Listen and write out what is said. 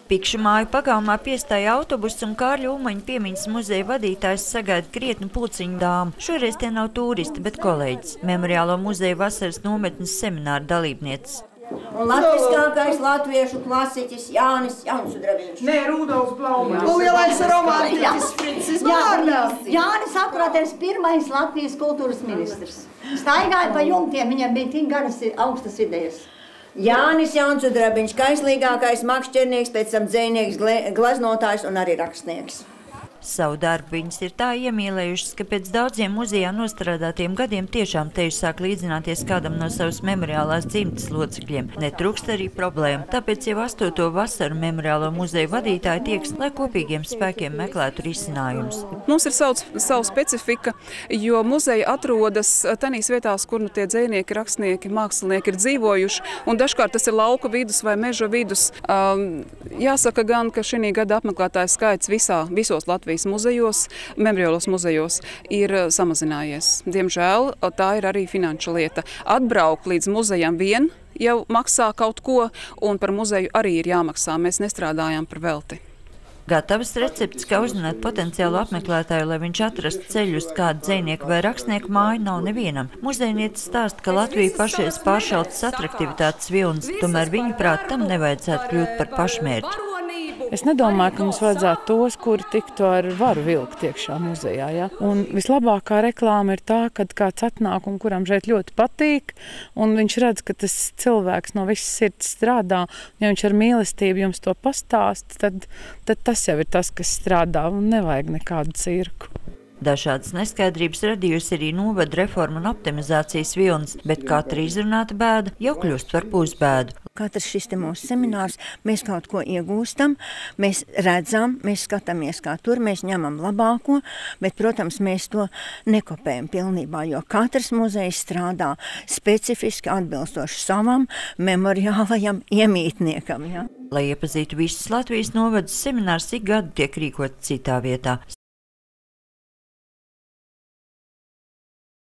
Pikšu māju pagalmā piestāja autobuss un Kārļa Ulmaņa piemiņas muzeja vadītājs sagaida krietnu pulciņu dāmu. Šoreiz tie nav turisti, bet kolēģis, Memoriālo muzeja vasaras nometnes semināra dalībnieces. Un latviskākais latviešu klasiķis Jānis Jaunsudrabiņš. Nē, Rudolfs Blaumanis. Lielais romantiķis Fricis Vārnās. Jānis Akrates pirmais Latvijas kultūras ministrs. Staigāja pa jumtiem, viņam bija tik garas augstas idejas. Jānis Jaunsudrabiņš, kaislīgākais makšķernieks, pēc tam dzejnieks, glaznotājs un arī rakstnieks. Savu darbu viņas ir tā iemīlējušas, ka pēc daudziem muzejā nostrādātiem gadiem tiešām teju sāk līdzināties kādam no savas memoriālās dzimtes locekļiem. Netrūkst arī problēma, tāpēc jau 8. vasaru Memoriālo muzeju vadītāji tieks, lai kopīgiem spēkiem meklētu risinājumus. Mums ir savu specifika, jo muzeja atrodas tanīs vietās, kur nu tie dzejnieki, rakstnieki, mākslinieki ir dzīvojuši, un dažkārt tas ir lauka vidus vai meža vidus. Jāsaka gan, ka šī gada apmeklētāju skaits visos Latvijas muzejos, memoriālos muzejos ir samazinājies. Diemžēl tā ir arī finanšu lieta. Atbraukt līdz muzejam vien jau maksā kaut ko, un par muzeju arī ir jāmaksā. Mēs nestrādājam par velti. Gatavas receptes, kā uzrunāt potenciālu apmeklētāju, lai viņš atrastu ceļu uz kādu dzejnieku vai rakstnieku māju, nav nevienam. Muzejniece stāsta, ka Latvija pašreiz pāršaltas atraktivitātes vilnis, tomēr viņa prāt tam nevajadzētu kļūt par pašmērķi. Es nedomāju, ka mums vajadzētu tos, kuri tiktu ar varu vilkt iekšā muzejā. Ja? Un vislabākā reklāma ir tā, kad kāds atnāk un kuram šeit ļoti patīk, un viņš redz, ka tas cilvēks no visas sirds strādā, un ja viņš ar mīlestību jums to pastāst, tad tas jau ir tas, kas strādā, un nevajag nekādu cirku. Dažādas neskaidrības radījusi arī novada reforma un optimizācijas vilnis, bet katra izrunāta bēda jau kļūst par pusbēdu. Katrs šis te mūsu seminārs, mēs kaut ko iegūstam, mēs redzam, mēs skatāmies kā tur, mēs ņemam labāko, bet, protams, mēs to nekopējam pilnībā, jo katrs muzejs strādā specifiski atbilstoši savam memoriālajam iemītniekam. Ja? Lai iepazītu visus Latvijas novadus, seminārs ik gadu tiek rīkots citā vietā.